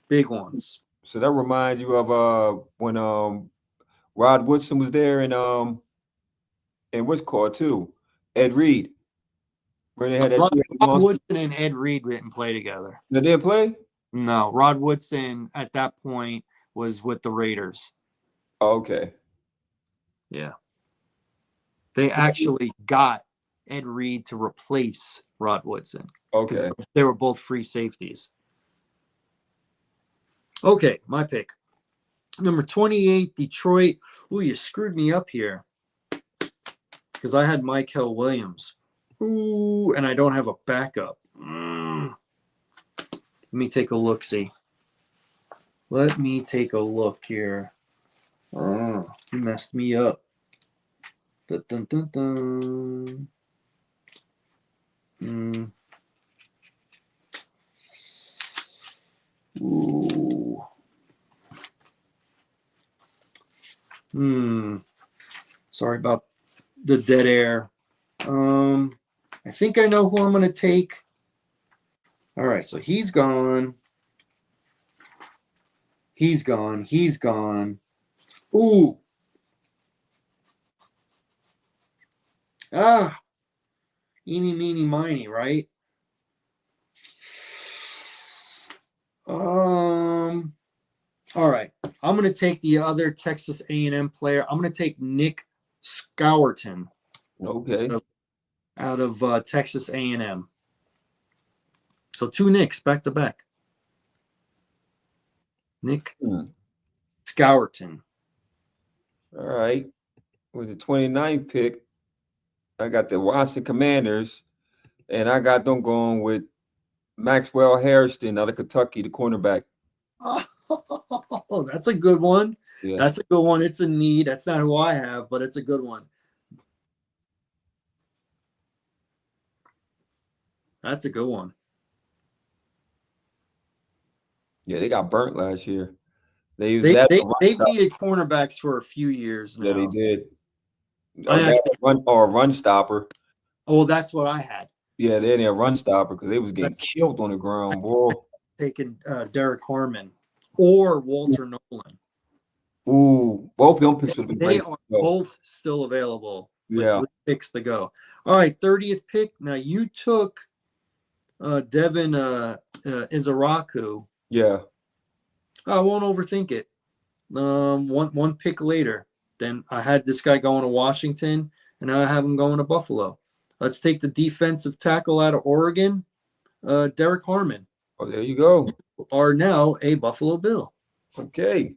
big ones. So that reminds you of when Rod Woodson was there and what's called too, Ed Reed. Where they had that Rod Woodson and Ed Reed didn't play together. They didn't play? No, Rod Woodson at that point was with the Raiders. Oh, okay. Yeah. They actually got Ed Reed to replace Rod Woodson. Okay. They were both free safeties. Okay, my pick. Number 28, Detroit. Ooh, you screwed me up here. Because I had Michael Williams. Ooh, and I don't have a backup. Let me take a look-see. Let me take a look here. Oh, you messed me up. Dun, dun, dun, dun. Ooh. Sorry about the dead air. I think I know who I'm going to take. All right, so he's gone. He's gone. He's gone. Ooh. Eeny, meeny, miny, right? All right. I'm going to take the other Texas A&M player. I'm going to take Nick Scourton. Okay. Out of Texas A&M. So two Nicks back to back. Nick Scourton. All right. With the 29th pick, I got the Washington Commanders, and I got them going with Maxwell Harrison out of Kentucky, the cornerback. Oh, that's a good one. Yeah. That's a good one. It's a need. That's not who I have, but it's a good one. That's a good one. Yeah, they got burnt last year. They've needed cornerbacks for a few years now. Yeah, they did. Run stopper. Oh, that's what I had. Yeah, they didn't have run stopper because they was getting killed on the ground, boy. Taking Derek Harmon or Walter Nolan. Ooh, both of them picks would have been They great. are both still available with Yeah. 3 picks to go. All right, 30th pick. Now you took Devin Izaraku. Yeah. I won't overthink it. One pick later, then I had this guy going to Washington, and now I have him going to Buffalo. Let's take the defensive tackle out of Oregon, Derek Harmon, Oh, there you go. are now a Buffalo Bill. Okay.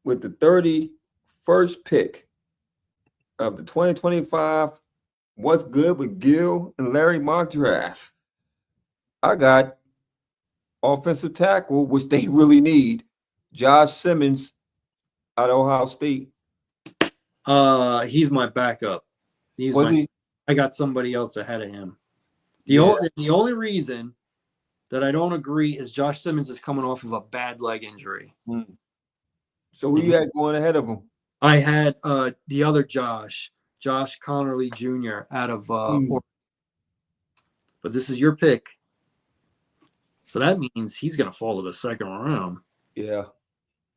With the 31st pick of the 2025 What's Good with Gil and Larry mock draft, I got offensive tackle, which they really need, Josh Simmons out of Ohio State. He's my backup. I got somebody else ahead of him. The only reason that I don't agree is Josh Simmons is coming off of a bad leg injury. So who you had going ahead of him? I had the other Josh Connerly Jr. out of Oregon. But this is your pick. So that means he's going to fall to the second round. Yeah.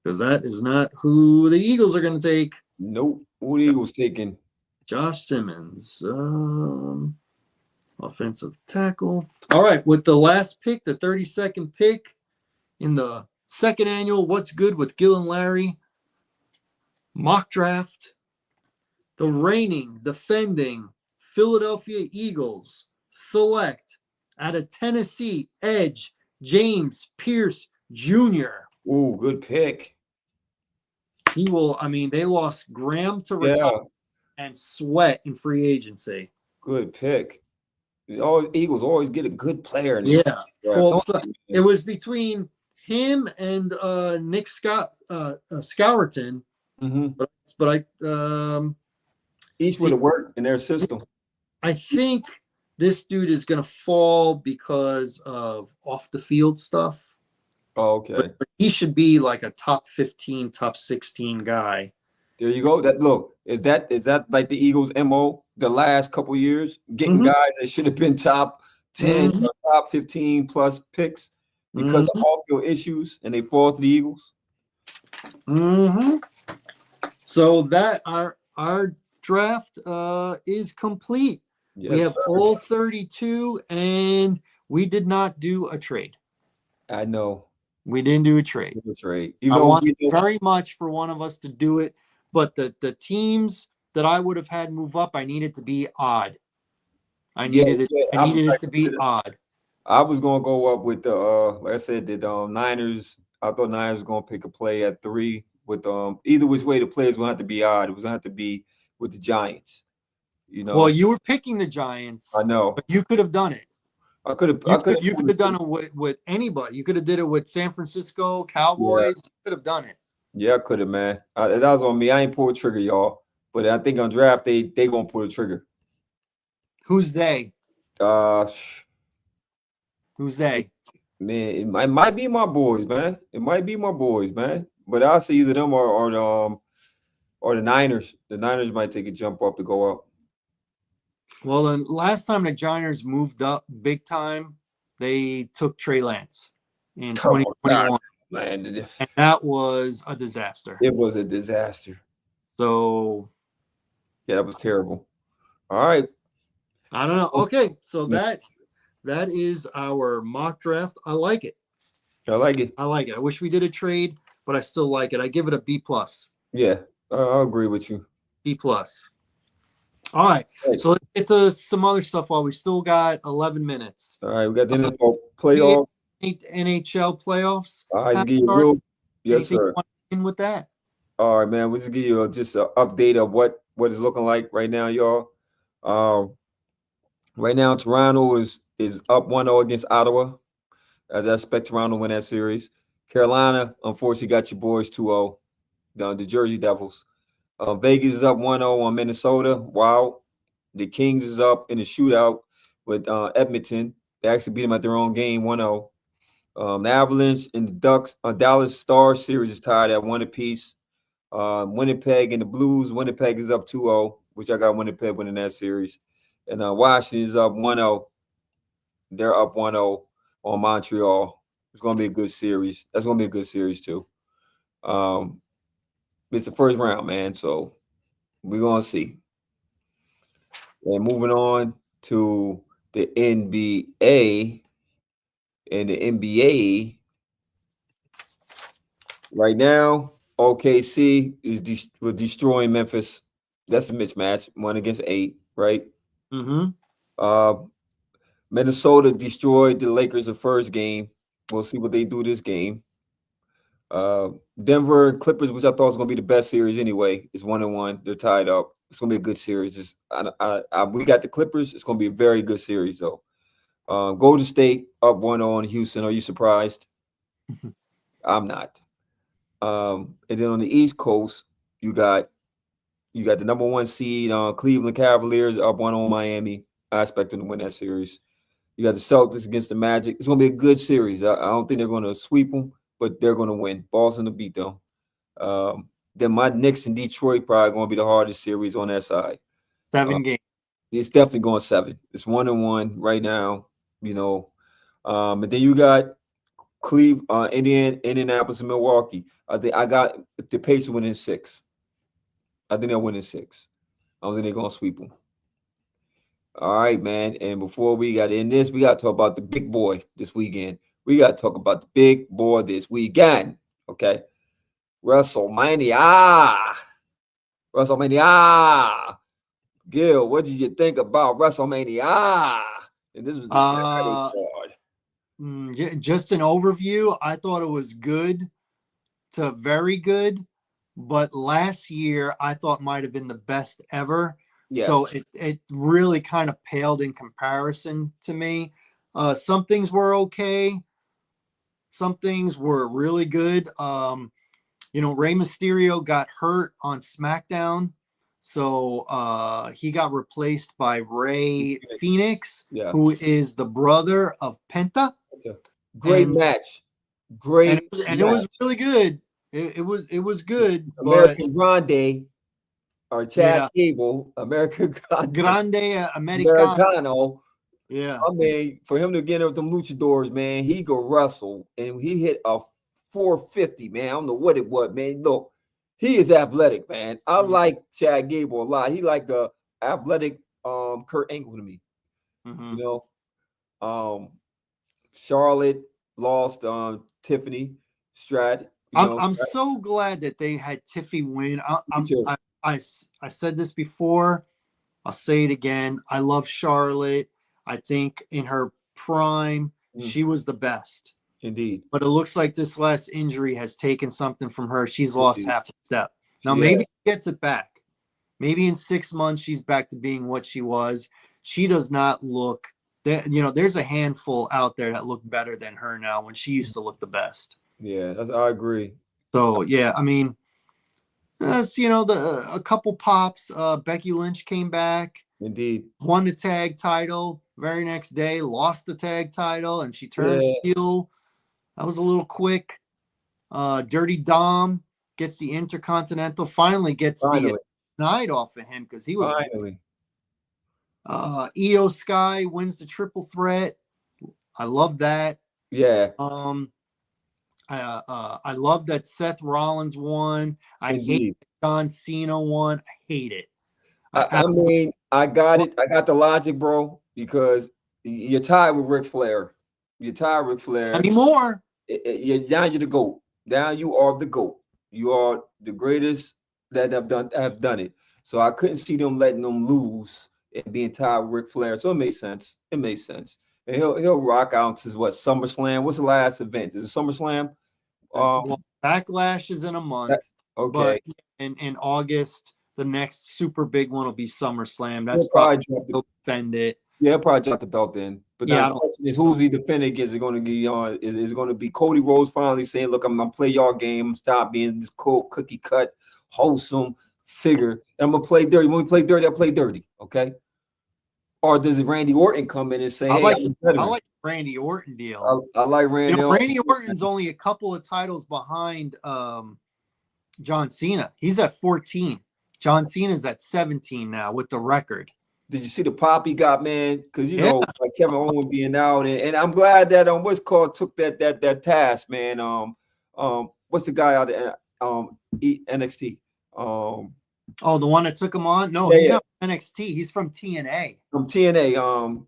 Because that is not who the Eagles are going to take. Nope. Who the Eagles taking? Josh Simmons. Offensive tackle. All right. With the last pick, the 32nd pick in the second annual What's Good with Gil and Larry mock draft, the reigning, defending Philadelphia Eagles select out of Tennessee edge James Pierce Jr. Ooh, good pick. He will. I mean, they lost Graham to retire and Sweat in free agency. Good pick. Eagles always get a good player. Yeah. It was between him and Nick Scourton. But I each would have worked in their system. I think this dude is going to fall because of off the field stuff. Oh, okay. But he should be like a top 15, top 16 guy. There you go. Is that like the Eagles' MO the last couple years? Getting guys that should have been top 10 or top 15 plus picks because of off-field issues, and they fall to the Eagles. So that our draft is complete. Yes, we have sir. all 32, and we did not do a trade. I know. We didn't do a trade. I want very much for one of us to do it, but the teams that I would have had move up, I needed to be odd. I needed it to be odd. I was gonna go up with the like I said, the Niners. I thought Niners were gonna pick a play at 3 with either which way the play is gonna have to be odd. It was gonna have to be with the Giants. You know. Well, you were picking the Giants. I know. But you could have done it. You could have done it with anybody. You could have did it with San Francisco Cowboys. Yeah. You could have done it. Yeah, I could have, man. That was on me. I ain't pull a trigger, y'all. But I think on draft they gonna pull the trigger. Who's they? Who's they? Man, it might be my boys, man. It might be my boys, man. But I'll see either them or the Niners. The Niners might take a jump up to go up. Well, the last time the Giants moved up big time, they took Trey Lance in 2021. Man, and that was a disaster. It was a disaster. So, yeah, that was terrible. All right. I don't know. Okay, so that is our mock draft. I like it. I like it. I wish we did a trade, but I still like it. I give it a B+. Yeah, I'll agree with you. B+. All right, so let's get to some other stuff while we still got 11 minutes. All right, we got the NFL playoffs. NHL playoffs. All right, give you yes, sir. In with that. All right, man. We'll just give you just an update of what it's looking like right now, y'all. Right now, Toronto is up 1-0 against Ottawa. As I expect Toronto to win that series. Carolina, unfortunately, got your boys 2-0. The Jersey Devils. Vegas is up 1-0 on Minnesota. Wow. The Kings is up in the shootout with Edmonton. They actually beat them at their own game, 1-0. The Avalanche and the Ducks, Dallas Stars series is tied at 1 apiece. Winnipeg and the Blues. Winnipeg is up 2-0, which I got Winnipeg winning that series. And Washington is up 1-0. They're up 1-0 on Montreal. It's going to be a good series. That's going to be a good series, too. It's the first round, man. So we're gonna see. And moving on to the NBA and the NBA right now, OKC is destroying Memphis. That's a mismatch, 1-8, right? Mm-hmm. Uh, Minnesota destroyed the Lakers the first game. We'll see what they do this game. Denver and Clippers, which I thought was going to be the best series anyway, is 1-1. They're tied up. It's going to be a good series. We got the Clippers. It's going to be a very good series, though. Golden State up 1-0 on Houston. Are you surprised? I'm not. And then on the East Coast, you got the number 1 seed Cleveland Cavaliers up 1-0 Miami. I expect them to win that series. You got the Celtics against the Magic. It's going to be a good series. I don't think they're going to sweep them, but they're going to win. Boston to beat them. Then my Knicks and Detroit probably going to be the hardest series on that side. 7 games. It's definitely going 7. It's 1-1 right now, and then you got Cleveland, Indianapolis, and Milwaukee. I got the Pacers winning 6. I think they'll win in 6. I don't think they're going to sweep them. All right, man. And before we got in this, we got to talk about the big boy this weekend. We got to talk about the big boy this weekend. Okay. WrestleMania. Gil, what did you think about WrestleMania? And this was the Saturday card. Just an overview. I thought it was good to very good, but last year I thought might have been the best ever. Yes. So it really kind of paled in comparison to me. Some things were okay. Some things were really good. Rey Mysterio got hurt on SmackDown. So he got replaced by Rey Fenix, who is the brother of Penta. Great match. Great and it was really good. It was good. American Grande or Chad Gable, American Grande Americano. Yeah. I mean, for him to get up them luchadors, man, he go wrestle and he hit a 450, man. I don't know what it was, man. Look, he is athletic, man. I like Chad Gable a lot. He like the athletic Kurt Angle to me. Charlotte lost Tiffany Stratton. I'm so glad that they had Tiffy win. I said this before. I'll say it again. I love Charlotte. I think in her prime, she was the best. Indeed. But it looks like this last injury has taken something from her. She's lost half a step. Now, maybe she gets it back. Maybe in 6 months, she's back to being what she was. She does not look there's a handful out there that look better than her now when she used to look the best. Yeah, I agree. So, yeah, I mean, a couple pops. Becky Lynch came back. Indeed. Won the tag title. Very next day, lost the tag title, and she turned heel. That was a little quick. Dirty Dom gets the Intercontinental. Finally gets the night off of him because he was finally. Io Sky wins the triple threat. I love that. Yeah. I love that Seth Rollins won. I hate that John Cena won. I hate it. I mean, I got it. I got the logic, bro, because you're tied with Ric Flair. You're tied with Flair. Anymore. Now you're the GOAT. Now you are the GOAT. You are the greatest that have done it. So I couldn't see them letting them lose and being tied with Ric Flair. So it made sense. It made sense. And he'll rock out to SummerSlam. What's the last event? Is it SummerSlam? Backlash is in a month. Okay. But in August, the next super big one will be SummerSlam. That's he'll probably defend it. Yeah, he'll probably drop the belt in. But now the question is, who's he defending against? Is it going to be is it going to be Cody Rhodes finally saying, "Look, I'm gonna play y'all game. Stop being this cold cookie cut, wholesome figure. I'm gonna play dirty. When we play dirty, I play dirty." Okay. Or does it Randy Orton come in and say, "Hey, I like Randy Orton deal." I like Randy. Randy Orton's only a couple of titles behind John Cena. He's at 14. John Cena's at 17 now with the record. Did you see the pop he got, man? Because like Kevin Owens being out, and I'm glad that took that task, man. What's the guy out there? NXT. Oh, the one that took him on? No, Yeah, he's yeah. not from NXT. He's from TNA. From TNA.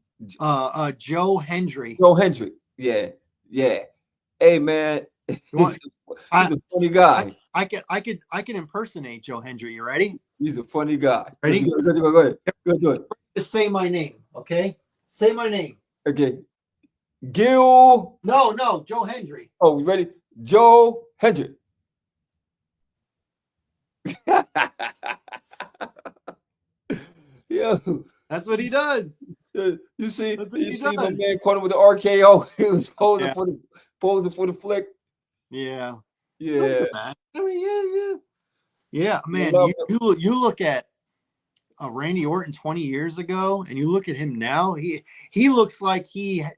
Joe Hendry. Joe Hendry. Yeah, yeah. Hey man, You he's want, a funny guy. I can impersonate Joe Hendry. You ready? He's a funny guy. Ready? Go ahead. Go do it. Just say my name, okay? Say my name. Okay. Gil. No, Joe Hendry. Oh, you ready? Joe Hendry. Yeah. That's what he does. You see my does. man caught him with the RKO. He was posing Yeah. for the flick. Yeah. Yeah. That's good, man. I mean, yeah, man. love You look at Randy Orton 20 years ago, and you look at him now. He looks like him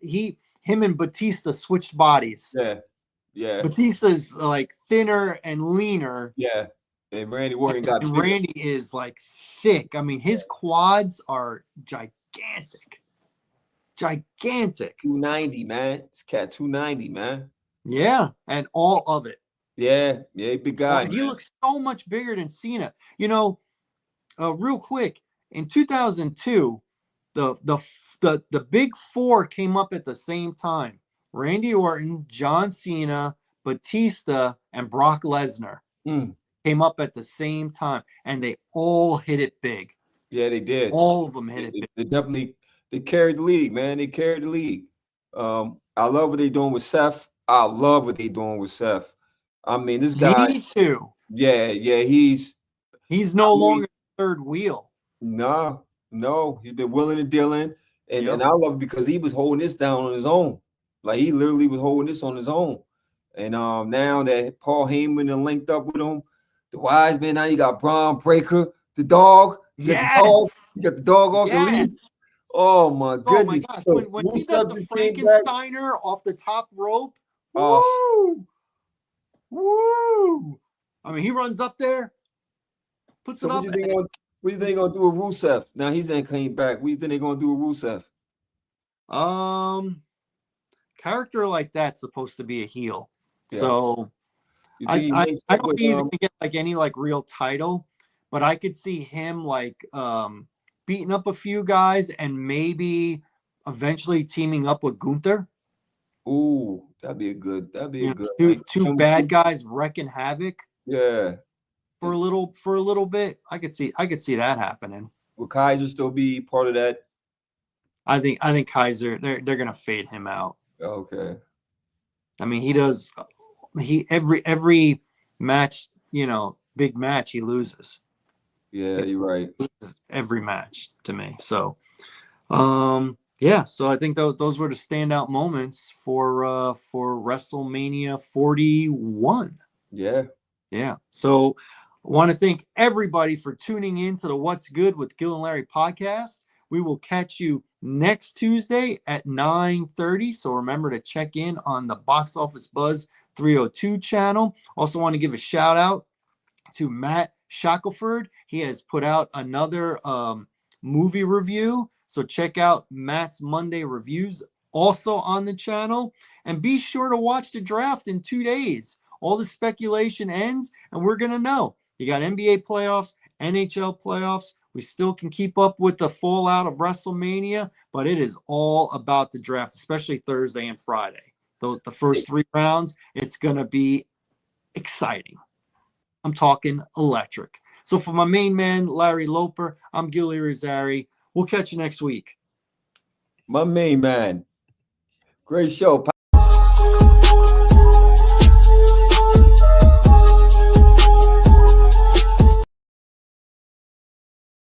and Batista switched bodies. Yeah. Batista's like thinner and leaner. Yeah. And Randy Orton got bigger. Randy is like thick. I mean, his quads are gigantic. 290, man. This cat 290, man. Yeah, and all of it. Yeah, big guy. He looks so much bigger than Cena. You know, real quick, in 2002, the big four came up at the same time. Randy Orton, John Cena, Batista, and Brock Lesnar came up at the same time, and they all hit it big. Yeah, they did. All of them hit it big. They definitely carried the league, man. They carried the league. I love what they're doing with Seth. I love what they're doing with Seth. I mean, this guy. Me too. Yeah, he's no longer third wheel. No, he's been willing and dealing, and I love it because he was holding this down on his own. Like he literally was holding this on his own. And now that Paul Heyman and linked up with him, the wise man, now you got Braun Breaker, the dog. You got the dog off the leash. Oh my goodness! Oh my gosh! When he does the Frankensteiner off the top rope, woo! I mean, he runs up there, puts it up. What do you think they're gonna do with Rusev? Now he's ain't came back. What do you think they're gonna do with Rusev? Character like that's supposed to be a heel, so I don't think he's gonna get like any like real title, but I could see him like beating up a few guys and maybe eventually teaming up with Gunther. Ooh, that'd be a good. Two bad guys wrecking havoc. Yeah. For a little bit, I could see that happening. Will Kaiser still be part of that? I think Kaiser, they're gonna fade him out. Okay. I mean, he does. Every match, big match, he loses. Yeah, you're right. Every match to me. So, so I think those were the standout moments for WrestleMania 41. Yeah. So I want to thank everybody for tuning in to the What's Good with Gil and Larry podcast. We will catch you next Tuesday at 9:30. So remember to check in on the Box Office Buzz 302 channel. Also want to give a shout out to Matt Shackelford. He has put out another movie review. So check out Matt's Monday reviews also on the channel. And be sure to watch the draft in 2 days. All the speculation ends, and we're going to know. You got NBA playoffs, NHL playoffs. We still can keep up with the fallout of WrestleMania, but it is all about the draft, especially Thursday and Friday. The first 3 rounds, it's going to be exciting. I'm talking electric. So for my main man, Larry Loper, I'm Gil Irizarry. We'll catch you next week. My main man. Great show.